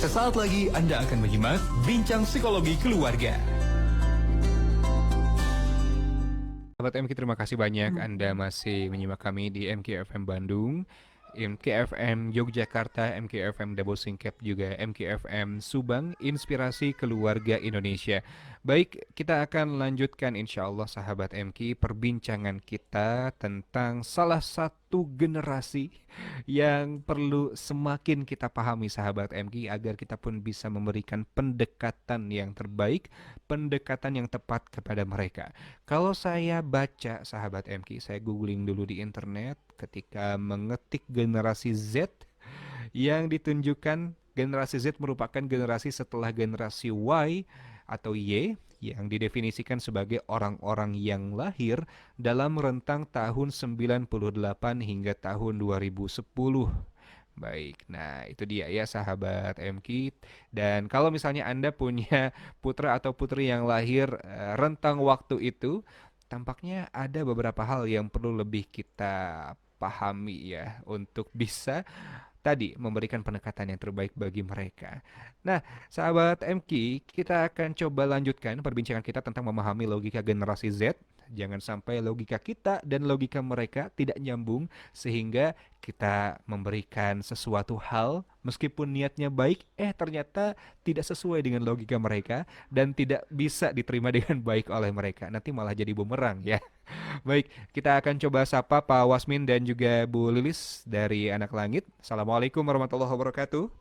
Sesaat lagi Anda akan menyimak Bincang Psikologi Keluarga. Sahabat MK, terima kasih banyak Anda masih menyimak kami di MKFM Bandung, MKFM Yogyakarta, MKFM Dabo Singkep, juga MKFM Subang, Inspirasi Keluarga Indonesia. Baik, kita akan lanjutkan insya Allah sahabat MK perbincangan kita tentang salah satu generasi yang perlu semakin kita pahami sahabat MK agar kita pun bisa memberikan pendekatan yang terbaik, pendekatan yang tepat kepada mereka. Kalau saya baca sahabat MK, saya googling dulu di internet ketika mengetik generasi Z, yang ditunjukkan generasi Z merupakan generasi setelah generasi Y atau Y, yang didefinisikan sebagai orang-orang yang lahir dalam rentang tahun 98 hingga tahun 2010. Baik, nah itu dia ya sahabat MK. Dan kalau misalnya Anda punya putra atau putri yang lahir rentang waktu itu, tampaknya ada beberapa hal yang perlu lebih kita pahami ya untuk bisa tadi memberikan pendekatan yang terbaik bagi mereka. Nah, sahabat MK, kita akan coba lanjutkan perbincangan kita tentang memahami logika generasi Z. Jangan sampai logika kita dan logika mereka tidak nyambung sehingga kita memberikan sesuatu hal meskipun niatnya baik, ternyata tidak sesuai dengan logika mereka dan tidak bisa diterima dengan baik oleh mereka. Nanti malah jadi bumerang ya. Baik, kita akan coba sapa Pak Wasmin dan juga Bu Lilis dari Anak Langit. Assalamualaikum warahmatullahi wabarakatuh.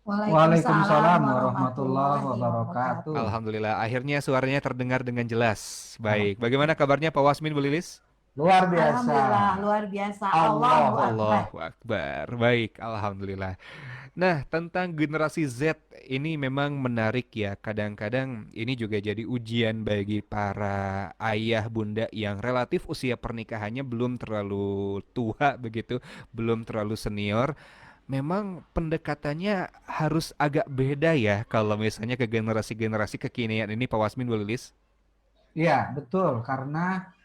Waalaikumsalam Waalaikumsalam warahmatullahi warahmatullahi wabarakatuh. wabarakatuh. Alhamdulillah, akhirnya suaranya terdengar dengan jelas. Baik, bagaimana Alhamdulillah. kabarnya Pak Wasmin, Bu Lilis? Luar biasa. Alhamdulillah, luar biasa. Allahu Allahu Akbar. Allahu Akbar. Baik, Alhamdulillah. Nah, tentang generasi Z ini memang menarik ya. Kadang-kadang ini juga jadi ujian bagi para ayah bunda yang relatif usia pernikahannya belum terlalu tua begitu, belum terlalu senior. Memang pendekatannya harus agak beda ya kalau misalnya ke generasi-generasi kekinian ini Pak Wasmin, Bu Lilis. Ya, betul. Karena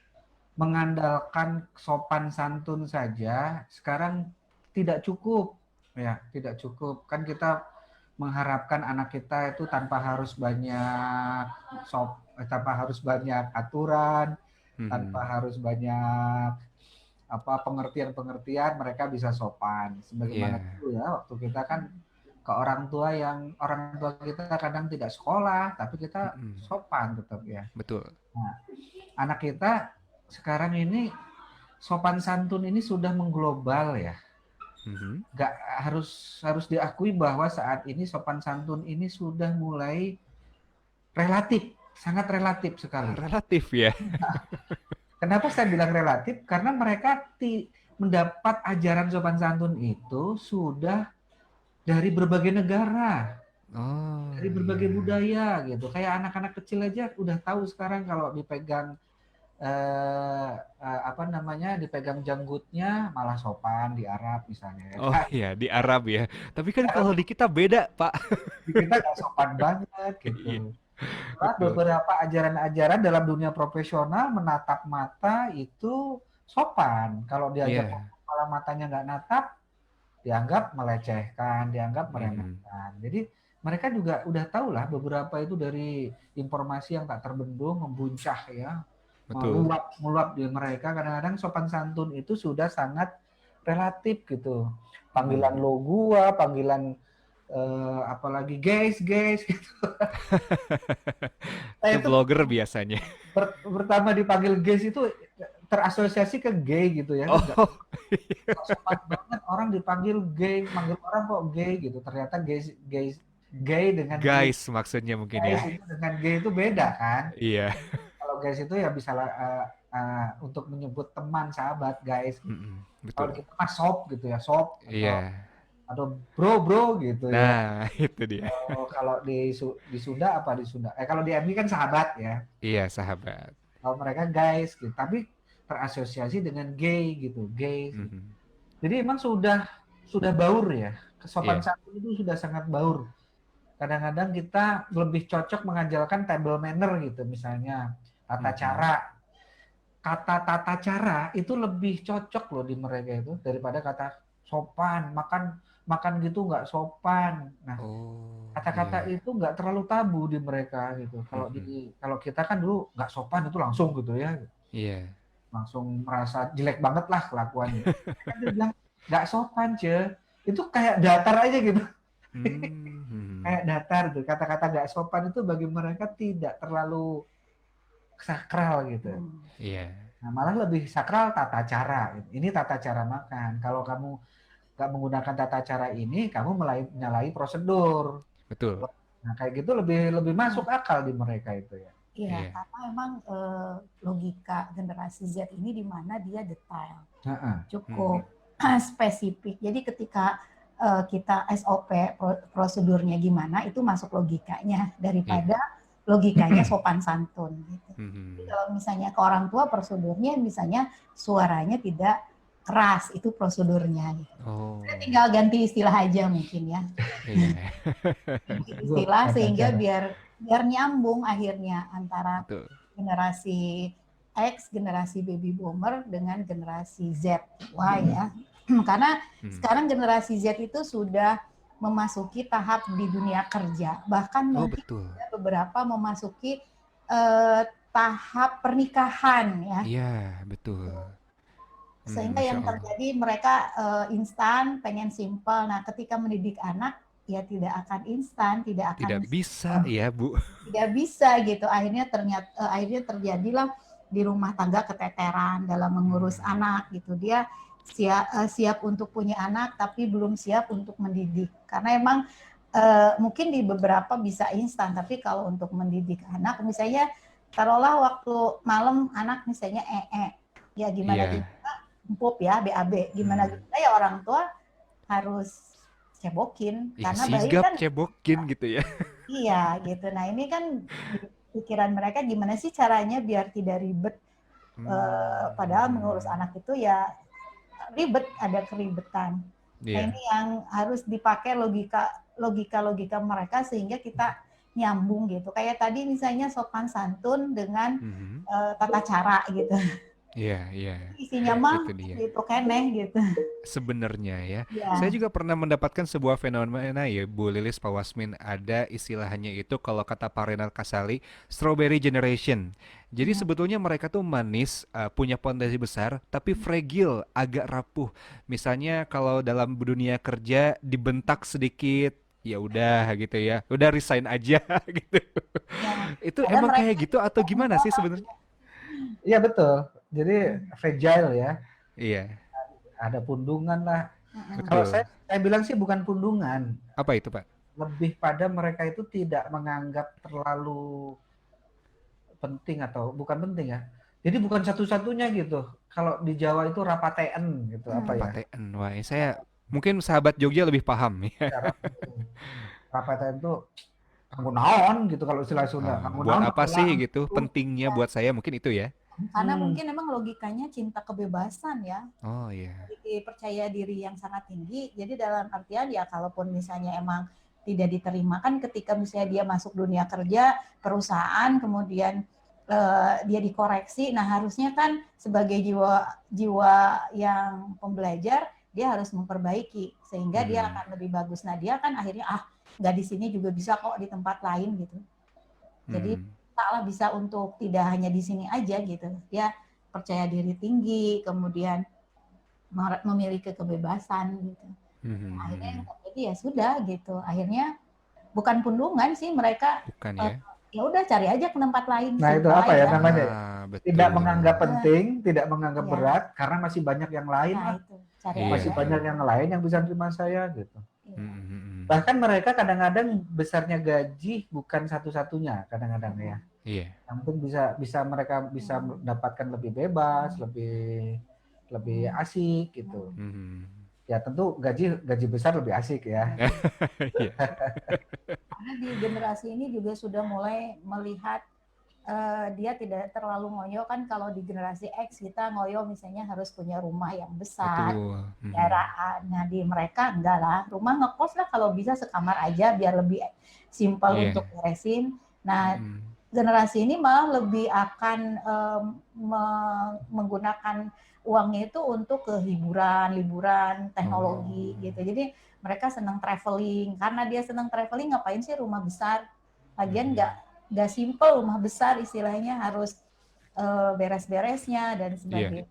mengandalkan sopan santun saja sekarang tidak cukup. Ya, tidak cukup. Kan kita mengharapkan anak kita itu tanpa harus banyak aturan, tanpa Mhm. harus banyak pengertian-pengertian, mereka bisa sopan. Sebagaimana Iya. dulu ya, waktu kita kan ke orang tua kita kadang tidak sekolah, tapi kita Mhm. sopan tetap ya. Betul. Nah, anak kita sekarang ini sopan santun ini sudah mengglobal ya. Mhm. Nggak harus diakui bahwa saat ini sopan santun ini sudah mulai relatif, sangat relatif sekali. Relatif ya. Kenapa saya bilang relatif? Karena mereka mendapat ajaran sopan santun itu sudah dari berbagai negara, Oh, dari berbagai iya. budaya gitu. Kayak anak-anak kecil aja udah tahu sekarang kalau dipegang dipegang janggutnya malah sopan di Arab misalnya ya Oh kan. iya, di Arab ya. Tapi kan kalau di kita beda, Pak. Di kita nggak sopan banget Iya, gitu. Nah, betul. beberapa ajaran-ajaran dalam dunia profesional menatap mata itu sopan. Kalau diajak Iya. ngomong malah matanya nggak natap, dianggap melecehkan, dianggap Mhm. meremehkan. Jadi mereka juga udah tahu lah beberapa itu dari informasi yang tak terbendung, membuncah ya, Betul. meluap di mereka. Kadang-kadang sopan santun itu sudah sangat relatif gitu. Panggilan Mhm. lo gua, panggilan apalagi guys, guys gitu. Saya Itu itu vlogger biasanya. pertama dipanggil guys itu terasosiasi ke gay gitu ya kan, nggak Oh, sopan banget orang dipanggil gay, manggil orang kok gay gitu. Ternyata gay dengan guys maksudnya mungkin guys ya. itu dengan gay itu beda kan. Iya. Kalau guys itu ya bisa untuk menyebut teman, sahabat, guys. Mhm. Kalau Betul. kita mah sob gitu ya, sob Iya. atau bro gitu ya. Nah, itu dia. Kalau di Sunda apa di Sunda? Kalau di MI kan sahabat ya. Iya, sahabat. Kalau mereka guys gitu, tapi terasosiasi dengan gay gitu, gay. Mhm. Jadi emang sudah baur ya. Kesopan Iya. santun itu sudah sangat baur. Kadang-kadang kita lebih cocok mengajarkan table manner gitu, misalnya tata Mhm. cara. Kata tata cara itu lebih cocok loh di mereka itu daripada kata sopan, makan makan gitu nggak sopan. Nah, Oh, kata-kata iya. itu nggak terlalu tabu di mereka gitu. Mhm. Kalau kita kan dulu nggak sopan itu langsung gitu ya, Iya. langsung merasa jelek banget lah kelakuannya. Kan dia bilang nggak sopan, Ce. Itu kayak datar aja gitu. Mhm. Kayak datar tuh. Kata-kata nggak sopan itu bagi mereka tidak terlalu sakral gitu. Iya. Nah, malah lebih sakral tata cara. Ini tata cara makan. Kalau kamu nggak menggunakan tata cara ini, kamu menyalahi prosedur. Betul. Nah, kayak gitu lebih lebih Nah, masuk akal di mereka itu ya. iya, Iya. karena memang logika generasi Z ini di mana dia detail, Heeh. cukup Mhm. spesifik. Jadi ketika kita SOP prosedurnya gimana, itu masuk logikanya Iya. daripada logikanya sopan santun gitu. Jadi Mhm. kalau misalnya ke orang tua prosedurnya misalnya suaranya tidak keras, itu prosedurnya gitu. Kita Oh, tinggal ganti istilah aja mungkin ya. iya. Ganti Itu istilah tata sehingga cara. biar biar nyambung akhirnya antara Betul. generasi X, generasi baby boomer dengan generasi Z, Y ya. Karena Mhm. sekarang generasi Z itu sudah memasuki tahap di dunia kerja, bahkan Oh, mungkin betul. beberapa memasuki tahap pernikahan ya. Iya, betul. Sehingga Masya yang Allah. terjadi mereka instan, pengen simple. Nah, ketika mendidik anak ya tidak akan instan, tidak Tidak akan bisa ya, Bu. tidak bisa gitu. Akhirnya terjadilah di rumah tangga keteteran dalam mengurus Hmm. anak gitu. Dia siap untuk punya anak tapi belum siap untuk mendidik. Karena emang mungkin di beberapa bisa instan, tapi kalau untuk mendidik anak misalnya taruhlah waktu malam anak misalnya ya gimana Iya. gimana empuk ya BAB gimana Hmm. gimana ya orang tua harus cebokin Ya karena bayi sigap kan cebokin gitu ya. iya gitu. Nah ini kan di pikiran mereka gimana sih caranya biar tidak ribet. Padahal mengurus Hmm. anak itu ya ribet, ada keribetan. Nah ini Iya. yang harus dipakai logika mereka sehingga kita nyambung gitu. Kayak tadi misalnya sopan santun dengan Mhm. tata cara gitu. Iya, iya. Isinya mah Itu dia. itu keneh gitu. Sebenarnya ya, saya Ya. juga pernah mendapatkan sebuah fenomena ya, Bu Lilis, Pak Wasmin, ada istilahnya itu kalau kata Pak Renal Kasali, strawberry generation. Jadi sebetulnya mereka tuh manis, punya potensi besar, tapi fragile, agak rapuh. Misalnya kalau dalam dunia kerja dibentak sedikit, ya udah gitu ya, udah resign aja gitu. Ya, Itu padahal emang mereka kayak gitu atau tidak gimana mudah. sih sebenarnya? Iya betul. Jadi fragile ya. Iya, Ada pundungan lah. Kalau betul. saya bilang sih bukan pundungan, Apa itu, Pak? lebih pada mereka itu tidak menganggap terlalu penting atau bukan penting ya. Jadi bukan satu-satunya gitu. Kalau di Jawa itu rapatean gitu apa ya? Rapatean. Wah, saya mungkin sahabat Jogja lebih paham ya. Ya, rapatean itu kanggo naon gitu kalau istilah Sunda. Kanggo Buat naon apa pakai sih lang gitu? gitu. Pentingnya buat saya mungkin itu ya. Karena Hmm. mungkin memang logikanya cinta kebebasan ya, Oh iya. percaya diri yang sangat tinggi. Jadi dalam artian ya kalaupun misalnya emang tidak diterima kan ketika misalnya dia masuk dunia kerja perusahaan kemudian dia dikoreksi. Nah harusnya kan sebagai jiwa yang pembelajar dia harus memperbaiki sehingga dia Mhm. akan lebih bagus. Nah dia kan akhirnya nggak di sini juga bisa kok di tempat lain gitu. Jadi Mhm. taklah bisa untuk tidak hanya di sini aja gitu. Dia percaya diri tinggi, kemudian memiliki kebebasan gitu. Akhirnya yang Mhm. terjadi ya sudah gitu. Akhirnya bukan pundungan sih mereka Bukan eh, ya? ya udah cari aja ke tempat lain, Nah, itu simple apa ya aja. namanya? Tidak menganggap Betul. penting, tidak menganggap Ya, berat karena masih banyak yang lain nah lah. itu cari Iya, Masih aja. banyak betul. yang lain yang bisa terima saya gitu. Iya. Mhm. Bahkan mereka kadang-kadang besarnya gaji bukan satu-satunya kadang-kadang ya. Iya. Yang penting bisa mereka bisa mendapatkan lebih bebas, lebih asik gitu. Mhm. Ya tentu gaji gaji besar lebih asik ya. Iya. Karena di generasi ini juga sudah mulai melihat dia tidak terlalu ngoyo kan kalau di generasi X kita ngoyo misalnya harus punya rumah yang besar, Betul. Mhm. kendaraan. Nah di mereka enggak lah, rumah ngekos lah kalau bisa sekamar aja biar lebih simpel Iya. untuk beresin. Nah Mhm. generasi ini malah lebih akan menggunakan uangnya itu untuk ke liburan, teknologi gitu. Jadi mereka senang traveling. Karena dia senang traveling, ngapain sih rumah besar? Lagian nggak simple rumah besar, istilahnya harus beres-beresnya dan sebagainya.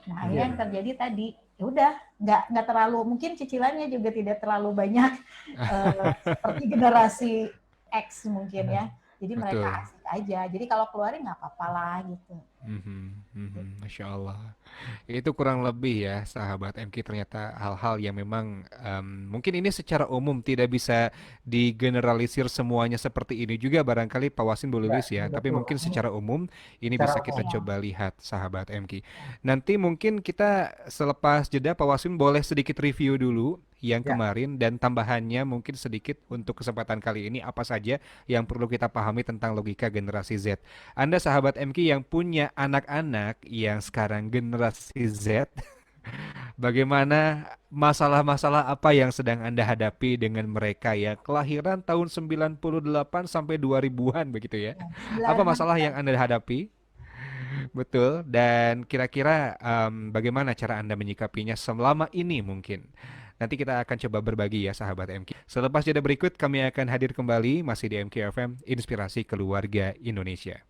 Nah, akhirnya yang terjadi tadi, ya udah nggak terlalu, mungkin cicilannya juga tidak terlalu banyak seperti generasi X mungkin ya. Jadi mereka Betul. asik aja. Jadi kalau keluarin nggak apa-apa lah gitu. Masya Allah. Itu kurang lebih ya, sahabat MK, ternyata hal-hal yang memang mungkin ini secara umum tidak bisa digeneralisir semuanya seperti ini juga barangkali Pak Wasin Bu Ya, Lilis ya, tapi betul. mungkin secara umum ini Secara bisa kita umum. coba lihat, sahabat MK. Nanti mungkin kita selepas jeda Pak Wasin boleh sedikit review dulu yang Ya, kemarin dan tambahannya mungkin sedikit untuk kesempatan kali ini apa saja yang perlu kita pahami tentang logika generasi Z. Anda sahabat MK yang punya anak-anak yang sekarang generasi Z, bagaimana masalah-masalah apa yang sedang Anda hadapi dengan mereka ya kelahiran tahun 98 sampai 2000-an begitu ya. Apa 96 masalah yang Anda hadapi? Betul. Dan kira-kira bagaimana cara Anda menyikapinya selama ini mungkin? Nanti kita akan coba berbagi ya sahabat MK. Selepas jeda berikut kami akan hadir kembali masih di MK FM Inspirasi Keluarga Indonesia.